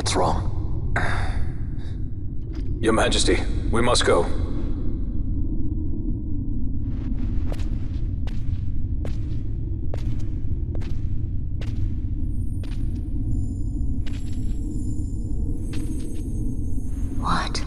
What's wrong? Your Majesty, we must go. What?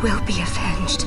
Will be avenged.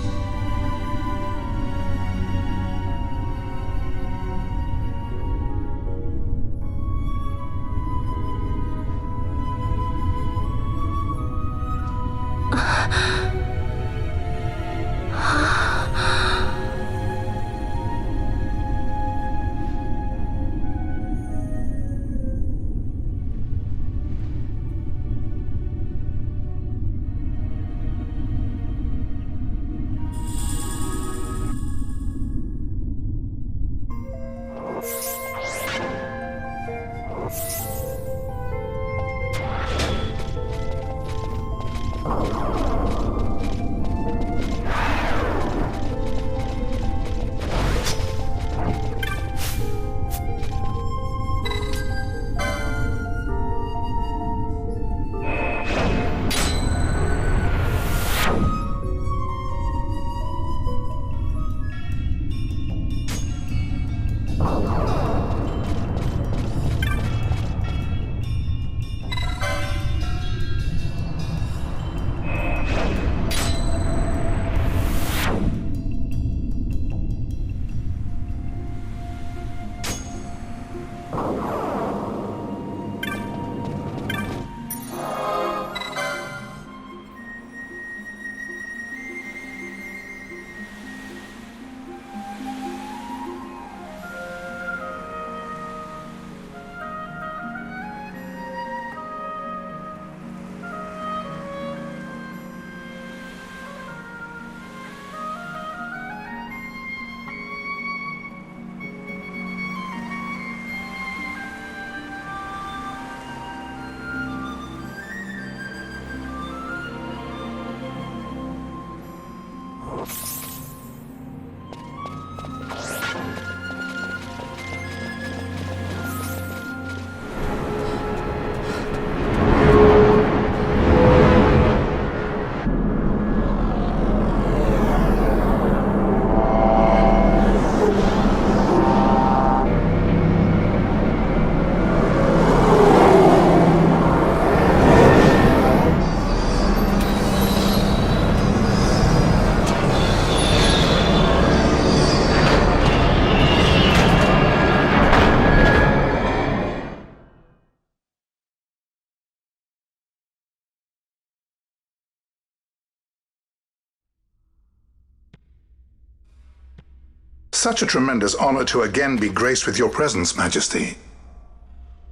Such a tremendous honor to again be graced with your presence, Majesty.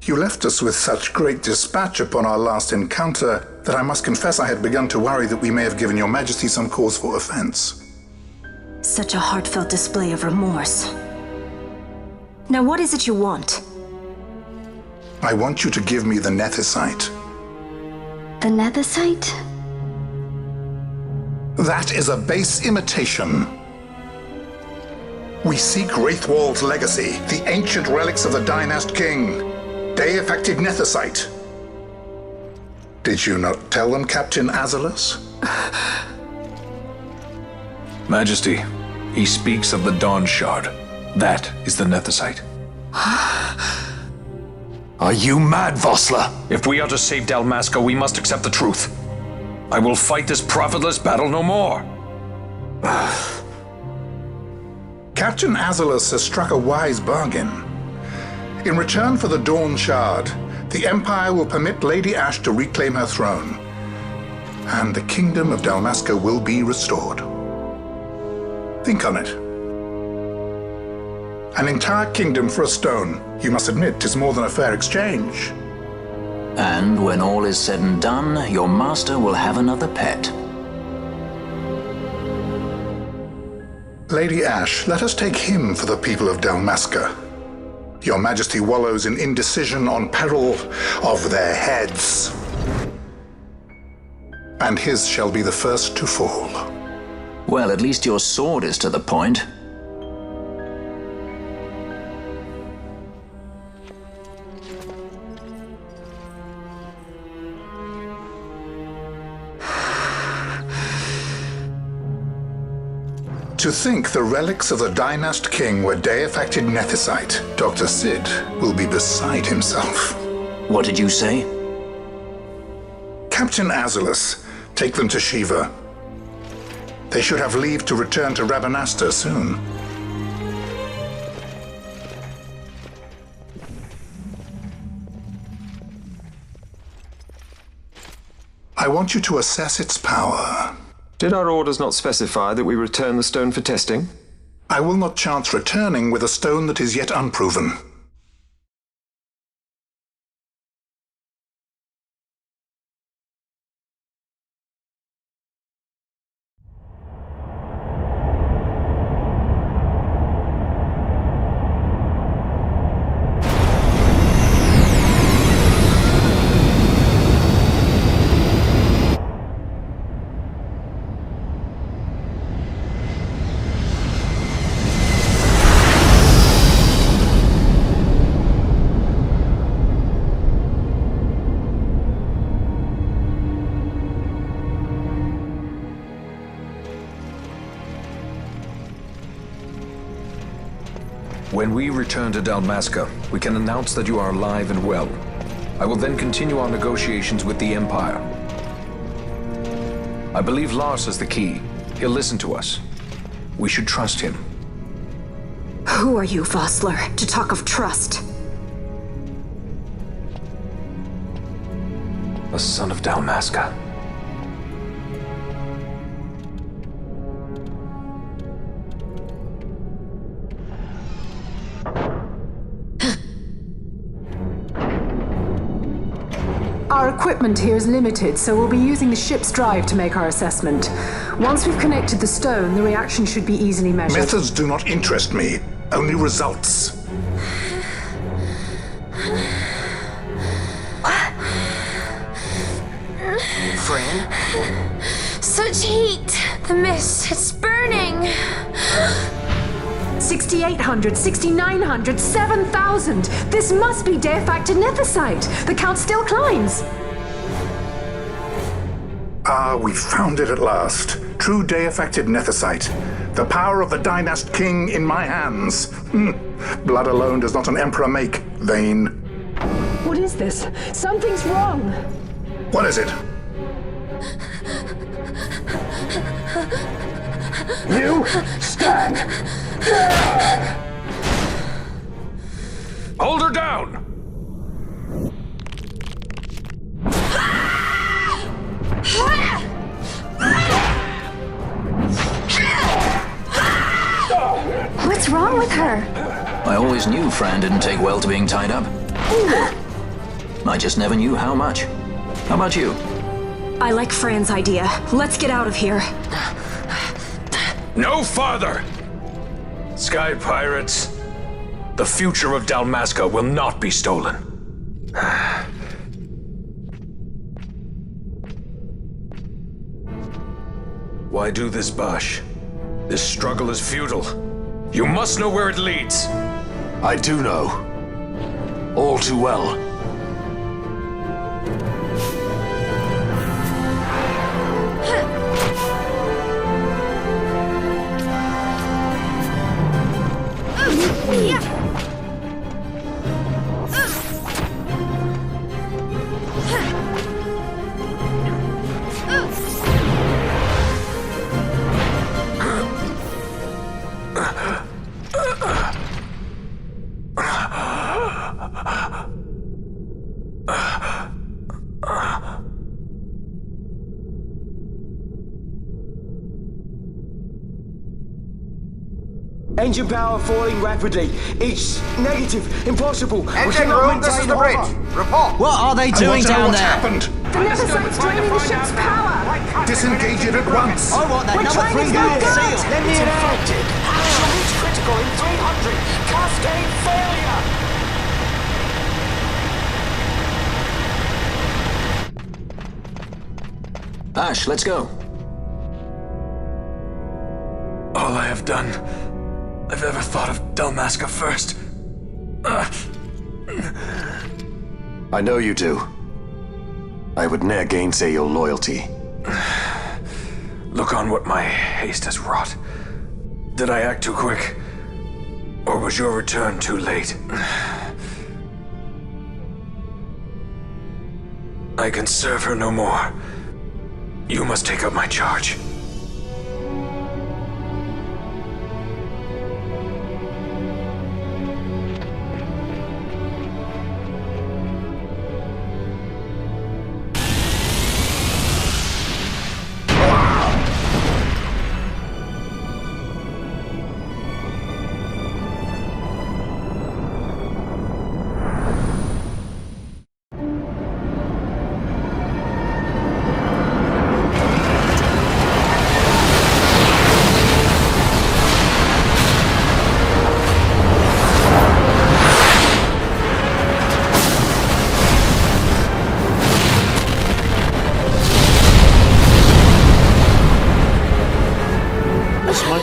You left us with such great dispatch upon our last encounter that I must confess I had begun to worry that we may have given your Majesty some cause for offense. Such a heartfelt display of remorse. Now what is it you want? I want you to give me the Nethicite. The Nethicite? That is a base imitation. We seek Wraithwald's legacy, the ancient relics of the Dynast King. They affected Nethicite. Did you not tell them, Captain Azalus? Majesty, he speaks of the Dawn Shard. That is the Nethicite. Are you mad, Vossler? If we are to save Dalmasca, we must accept the truth. I will fight this profitless battle no more. Captain Azalus has struck a wise bargain. In return for the Dawn Shard, the Empire will permit Lady Ash to reclaim her throne, and the Kingdom of Dalmasca will be restored. Think on it. An entire kingdom for a stone, you must admit, is more than a fair exchange. And when all is said and done, your master will have another pet. Lady Ash, let us take him for the people of Dalmasca. Your Majesty wallows in indecision on peril of their heads. And his shall be the first to fall. Well, at least your sword is to the point. To think the relics of the Dynast King were deifacted nethicite, Dr. Sid will be beside himself. What did you say? Captain Azalus, take them to Shiva. They should have leave to return to Rabanastre soon. I want you to assess its power. Did our orders not specify that we return the stone for testing? I will not chance returning with a stone that is yet unproven. When we return to Dalmasca, we can announce that you are alive and well. I will then continue our negotiations with the Empire. I believe Lars has the key. He'll listen to us. We should trust him. Who are you, Vossler, to talk of trust? A son of Dalmasca. Our equipment here is limited, so we'll be using the ship's drive to make our assessment. Once we've connected the stone, the reaction should be easily measured. Methods do not interest me, only results. Fran? Such heat! The mist, it's burning! 6,800, 6,900, 7,000! This must be deifacted nethicite! The count still climbs! Ah, we found it at last. True deifacted nethicite. The power of the Dynast King in my hands. Blood alone does not an emperor make, vain. What is this? Something's wrong! What is it? You stand! Hold her down! What's wrong with her? I always knew Fran didn't take well to being tied up. I just never knew how much. How about you? I like Fran's idea. Let's get out of here. No farther! Sky Pirates, the future of Dalmasca will not be stolen. Why do this, Bash? This struggle is futile. You must know where it leads. I do know. All too well. Engine power falling rapidly. It's negative. Impossible. Engine room, this is the bridge. Report. What are they doing down there? Happened? The Leviathans draining the ship's power! Disengage it at once! I want that number 3 unit sealed! Let me in. Infected. Absolute critical in 300. Cascade failure. Ash, let's go. All I have done, I've ever thought of Dalmasca first. I know you do. I would ne'er gainsay your loyalty. Look on what my haste has wrought. Did I act too quick? Or was your return too late? I can serve her no more. You must take up my charge.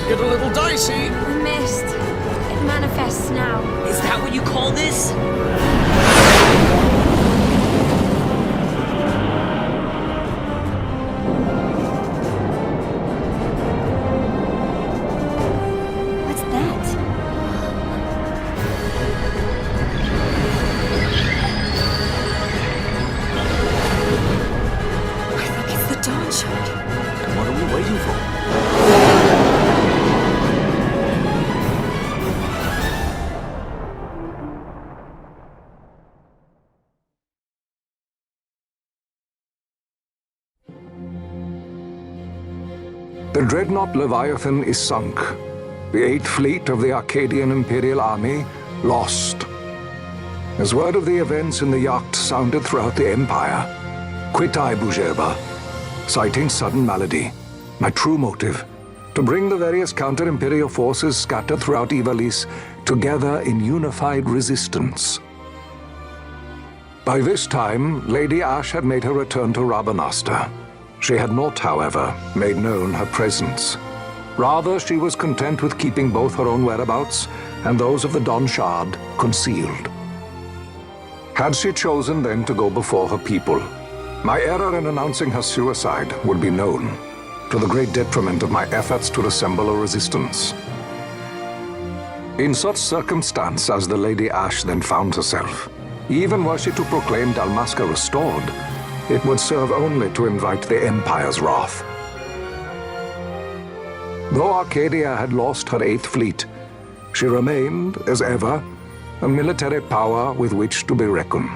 Get a little dicey. The mist. It manifests now. Is that what you call this? What's that? I think it's the dawn shard. And what are we waiting for? The dreadnought Leviathan is sunk. The 8th Fleet of the Arcadian Imperial Army lost. As word of the events in the yacht sounded throughout the Empire, quit I Bujeba, citing sudden malady. My true motive, to bring the various counter-imperial forces scattered throughout Ivalice together in unified resistance. By this time, Lady Ash had made her return to Rabanastre. She had not, however, made known her presence. Rather, she was content with keeping both her own whereabouts and those of the Dawn Shard concealed. Had she chosen then to go before her people, my error in announcing her suicide would be known, to the great detriment of my efforts to assemble a resistance. In such circumstance as the Lady Ash then found herself, even were she to proclaim Dalmasca restored, it would serve only to invite the Empire's wrath. Though Arcadia had lost her 8th Fleet, she remained, as ever, a military power with which to be reckoned.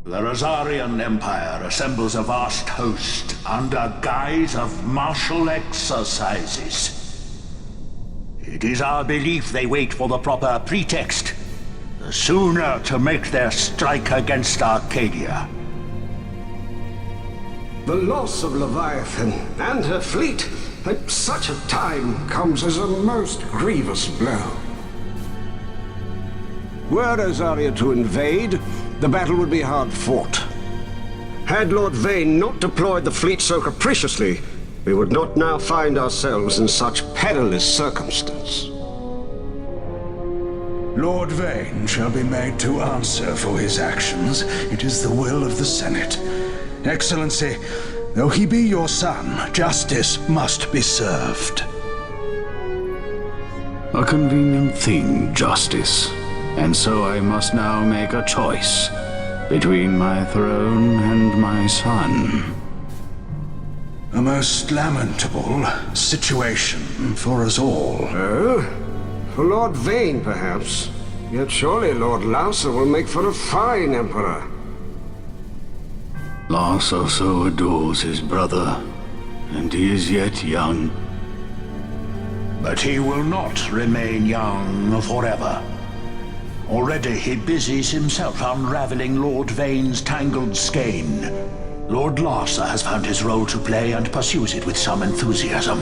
The Rosarian Empire assembles a vast host under guise of martial exercises. It is our belief they wait for the proper pretext, the sooner to make their strike against Arcadia. The loss of Leviathan and her fleet at such a time comes as a most grievous blow. Were Rosaria to invade, the battle would be hard fought. Had Lord Vane not deployed the fleet so capriciously, we would not now find ourselves in such perilous circumstance. Lord Vane shall be made to answer for his actions. It is the will of the Senate. Excellency, though he be your son, justice must be served. A convenient thing, justice. And so I must now make a choice between my throne and my son. A most lamentable situation for us all. Oh? For Lord Vane, perhaps. Yet surely Lord Lysa will make for a fine emperor. Lysa so adores his brother, and he is yet young. But he will not remain young forever. Already he busies himself unraveling Lord Vane's tangled skein. Lord Lysa has found his role to play and pursues it with some enthusiasm.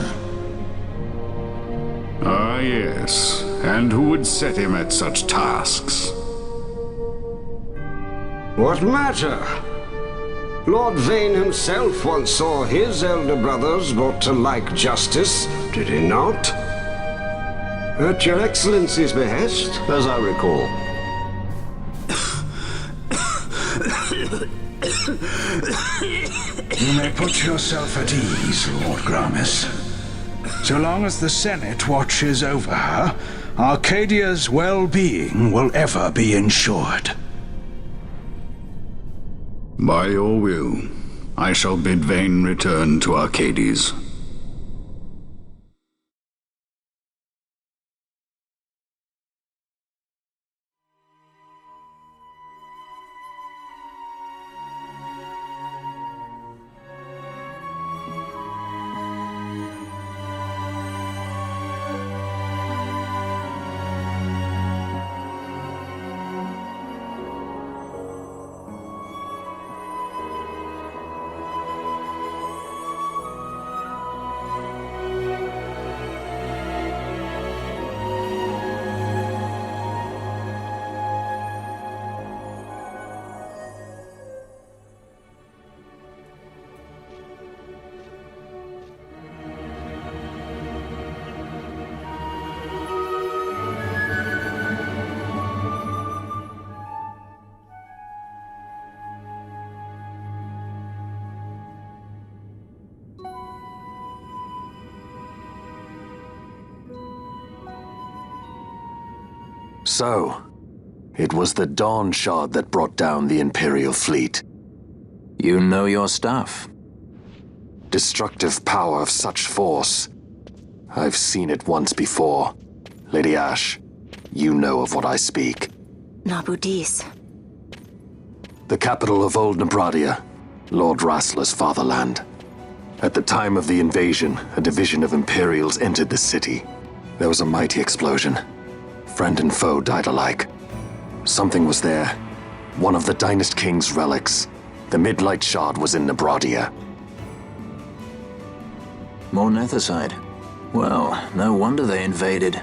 Ah, yes. And who would set him at such tasks? What matter? Lord Vane himself once saw his elder brothers brought to like justice, did he not? At your Excellency's behest, as I recall. You may put yourself at ease, Lord Gramis. So long as the Senate watches over her, Arcadia's well-being will ever be ensured. By your will, I shall bid Vane return to Arcades. So, it was the Dawn Shard that brought down the Imperial fleet. You know your stuff. Destructive power of such force. I've seen it once before. Lady Ashe, you know of what I speak. Nabudis. The capital of Old Nebradia, Lord Rassler's fatherland. At the time of the invasion, a division of Imperials entered the city. There was a mighty explosion. Friend and foe died alike. Something was there. One of the Dynast King's relics. The Midlight Shard was in Nebradia. More Nethicite. Well, no wonder they invaded.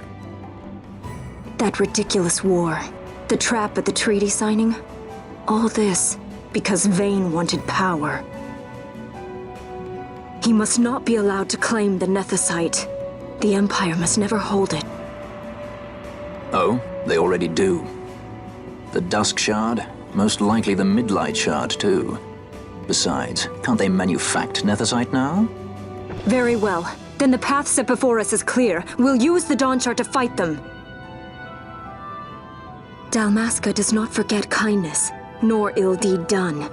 That ridiculous war. The trap at the treaty signing. All this because Vane wanted power. He must not be allowed to claim the Nethicite. The Empire must never hold it. Oh, they already do. The Dusk Shard, most likely the Midlight Shard too. Besides, can't they manufacture Nethicite now? Very well. Then the path set before us is clear. We'll use the Dawn Shard to fight them. Dalmasca does not forget kindness, nor ill deed done.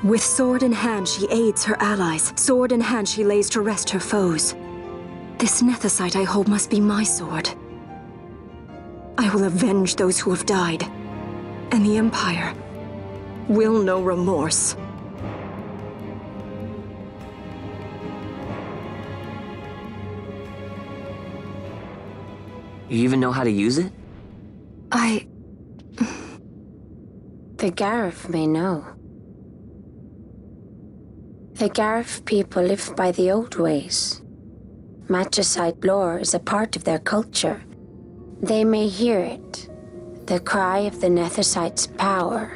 With sword in hand, she aids her allies. Sword in hand, she lays to rest her foes. This Nethicite I hold must be my sword. I will avenge those who have died, and the Empire will know remorse. You even know how to use it? The Garif may know. The Garif people live by the old ways. Magicite lore is a part of their culture. They may hear it, the cry of the Nethicite's power,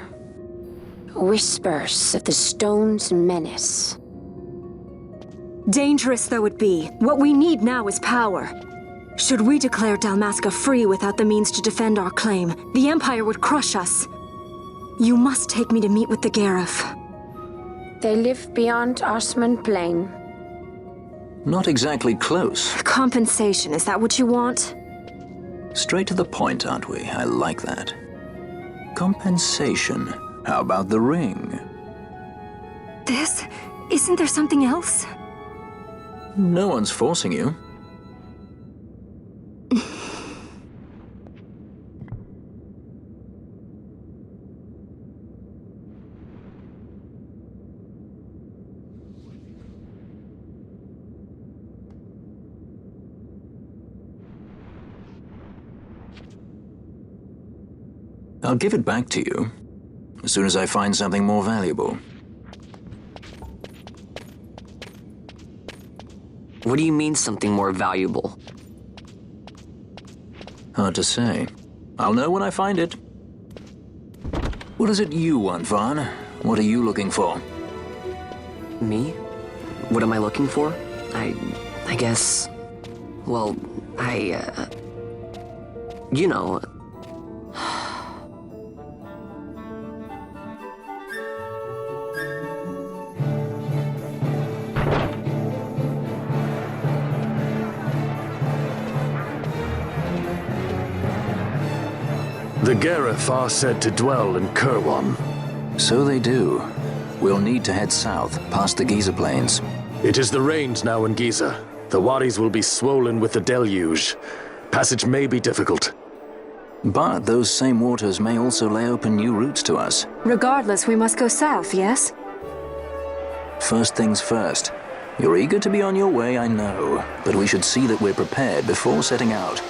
whispers of the stone's menace. Dangerous though it be, what we need now is power. Should we declare Dalmasca free without the means to defend our claim, the Empire would crush us. You must take me to meet with the Garif. They live beyond Osman Plain. Not exactly close. Compensation, is that what you want? Straight to the point, aren't we? I like that. Compensation. How about the ring? This? Isn't there something else? No one's forcing you. I'll give it back to you as soon as I find something more valuable. What do you mean something more valuable? Hard to say. I'll know when I find it. What is it you want, Vaughn? What are you looking for? Me? What am I looking for? I guess... Well, you know... The Garif are said to dwell in Kirwan. So they do. We'll need to head south, past the Giza Plains. It is the rains now in Giza. The wadis will be swollen with the deluge. Passage may be difficult. But those same waters may also lay open new routes to us. Regardless, we must go south, yes? First things first. You're eager to be on your way, I know. But we should see that we're prepared before setting out.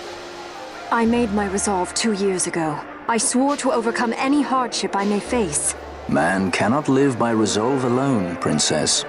I made my resolve 2 years ago. I swore to overcome any hardship I may face. Man cannot live by resolve alone, Princess.